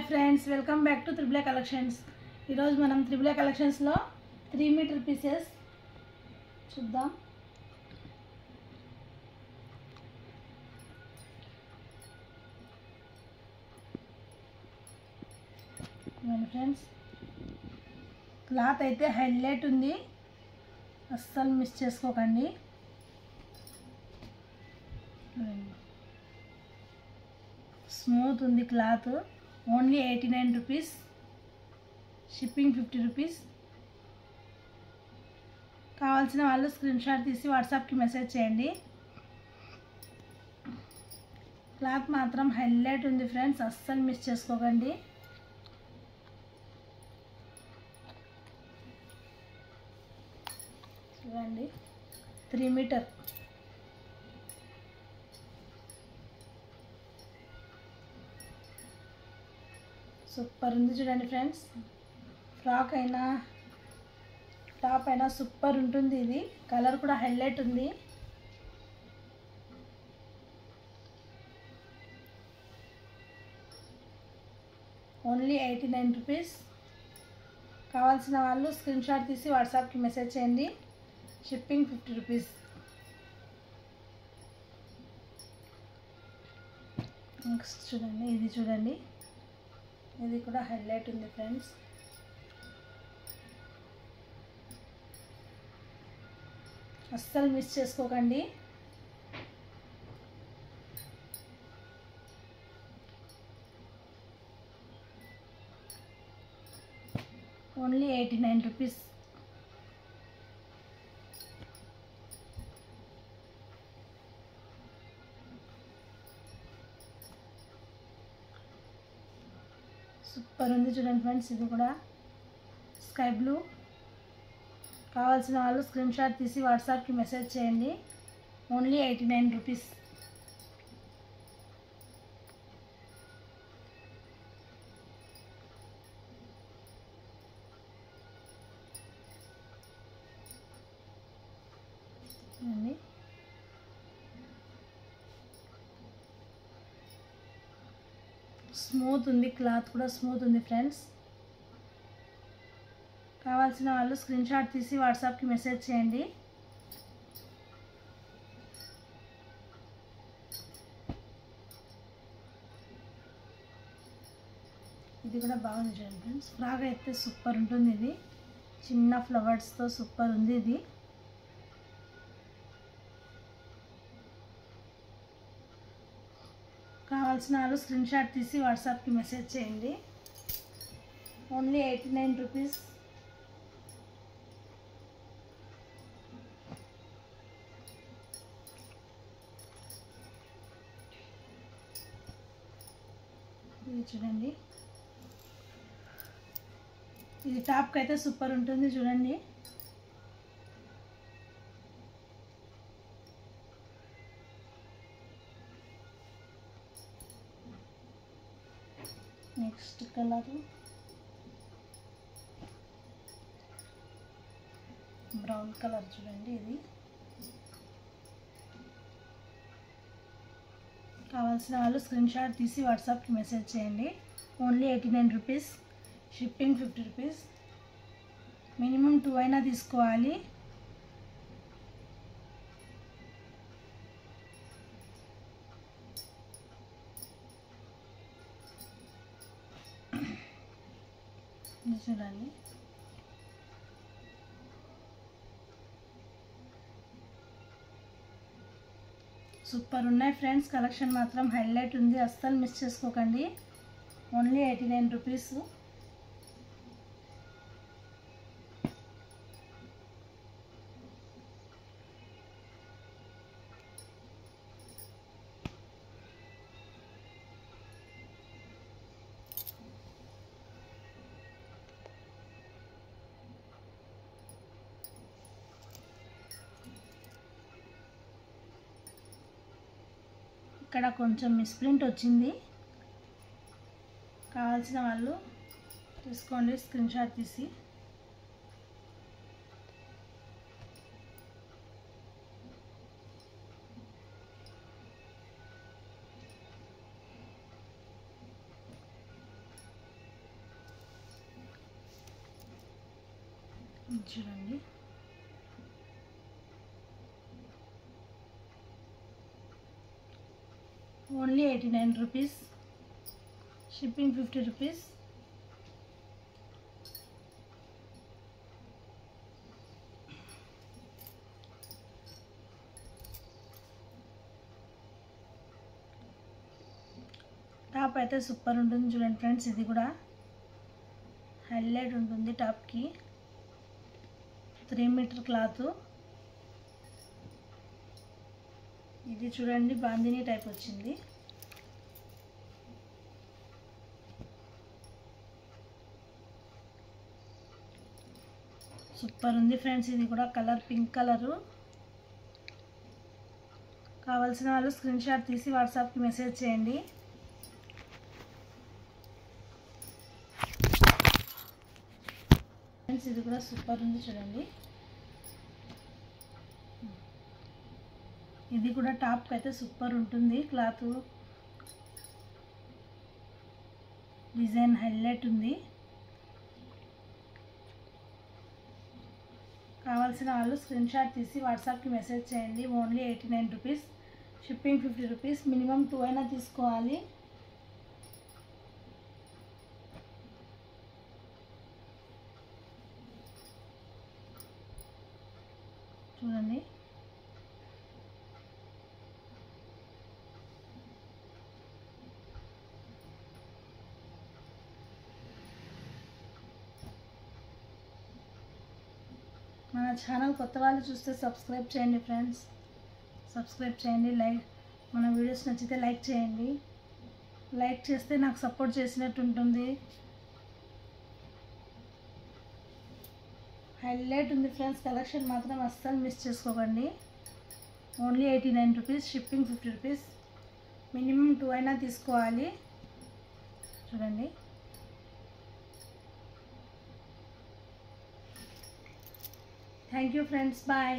Friends, welcome back to triple A collections. ఈరోజు మనం triple A కలెక్షన్స్లో 3 మీటర్ పీసెస్ చూద్దాం. ఫ్రెండ్స్, క్లాత్ అయితే హైలైట్ ఉంది, అస్సలు మిస్ చేసుకోకండి. స్మూత్ ఉంది cloth. Only 89 rupees, shipping 50 rupees. కావాల్సిన వాళ్ళు స్క్రీన్ షాట్ తీసి వాట్సాప్కి మెసేజ్ చేయండి. క్లాత్ మాత్రం హైలైట్ ఉంది ఫ్రెండ్స్, అస్సలు మిస్ చేసుకోకండి. చూడండి, 3 మీటర్. సూపర్ ఉంది చూడండి ఫ్రెండ్స్. ఫ్రాక్ అయినా టాప్ అయినా సూపర్ ఉంటుంది. ఇది కలర్ కూడా హైలైట్ ఉంది. Only 89 rupees. కావాల్సిన వాళ్ళు స్క్రీన్ షాట్ తీసి వాట్సాప్కి మెసేజ్ చేయండి. Shipping 50 rupees. నెక్స్ట్ చూడండి, ఇది చూడండి, ఇది కూడా హైలైట్ ఉంది ఫ్రెండ్స్. అస్సలు మిస్ చేసుకోకండి. Only 89 rupees. సూపర్ ఉంది చూడండి ఫ్రెండ్స్. ఇది కూడా స్కై బ్లూ. కావాల్సిన వాళ్ళు స్క్రీన్ షాట్ తీసి వాట్సాప్కి మెసేజ్ చేయండి. Only 89 rupees. స్మూత్ ఉంది, క్లాత్ కూడా స్మూత్ ఉంది ఫ్రెండ్స్. కావాల్సిన వాళ్ళు స్క్రీన్ షాట్ తీసి వాట్సాప్కి మెసేజ్ చేయండి. ఇది కూడా బాగుంది చూడండి ఫ్రెండ్స్. ఫ్రాక్ అయితే సూపర్ ఉంటుంది. ఇది చిన్న ఫ్లవర్స్తో సూపర్ ఉంది. ఇది కావాల్సిన వాళ్ళు స్క్రీన్ షాట్ తీసి వాట్సాప్కి మెసేజ్ చేయండి. Only 89 rupees. ఇది చూడండి, ఇది టాప్కి అయితే సూపర్ ఉంటుంది చూడండి. నెక్స్ట్ కలర్ బ్రౌన్ కలర్ చూడండి. ఇది కావాల్సిన వాళ్ళు స్క్రీన్ షాట్ తీసి వాట్సాప్కి మెసేజ్ చేయండి. Only 89 rupees, shipping 50 rupees. Minimum 2 అయినా తీసుకోవాలి. చూడండి, సూపర్ ఉన్నాయి ఫ్రెండ్స్. కలెక్షన్ మాత్రం హైలైట్ ఉంది, అస్సలు మిస్ చేసుకోకండి. Only 89 rupees. ఇక్కడ కొంచెం మిస్ప్రింట్ వచ్చింది. కావాల్సిన వాళ్ళు తీసుకోండి స్క్రీన్ షాట్ తీసి. ఇది చూడండి, only 89 rupees, shipping 50 rupees. Top అయితే సూపర్ ఉంటుంది చూడండి ఫ్రెండ్స్. ఇది కూడా హైలైట్ ఉంటుంది టాప్కి. 3 మీటర్ క్లాత్. ఇది చూడండి బాందిని టైప్ వచ్చింది. సూపర్ ఉంది ఫ్రెండ్స్. ఇది కూడా కలర్ పింక్ కలరు. కావాల్సిన వాళ్ళు స్క్రీన్ షాట్ తీసి వాట్సాప్కి మెసేజ్ చేయండి. ఫ్రెండ్స్ ఇది కూడా సూపర్ ఉంది చూడండి. ఇది కూడా టాప్కి అయితే సూపర్ ఉంటుంది. క్లాత్ డిజైన్ హైలైట్ ఉంది. కావాల్సిన వాళ్ళు స్క్రీన్ షాట్ తీసి వాట్సాప్కి మెసేజ్ చేయండి. Only 89 rupees, shipping 50 rupees. Minimum 2 అయినా తీసుకోవాలి. చూడండి, మన ఛానల్ కొత్త వాళ్ళు చూస్తే సబ్స్క్రైబ్ చేయండి ఫ్రెండ్స్. సబ్స్క్రైబ్ చేయండి. మన వీడియోస్ నచ్చితే లైక్ చేయండి. లైక్ చేస్తే నాకు సపోర్ట్ చేసినట్టు ఉంటుంది. హైలైట్ ఉంది ఫ్రెండ్స్. కలెక్షన్ మాత్రం అస్సలు మిస్ చేసుకోకండి. Only 89 rupees, shipping 50 rupees. Minimum 2 అయినా తీసుకోవాలి. చూడండి, థ్యాంక్ యూ ఫ్రెండ్స్, బాయ్.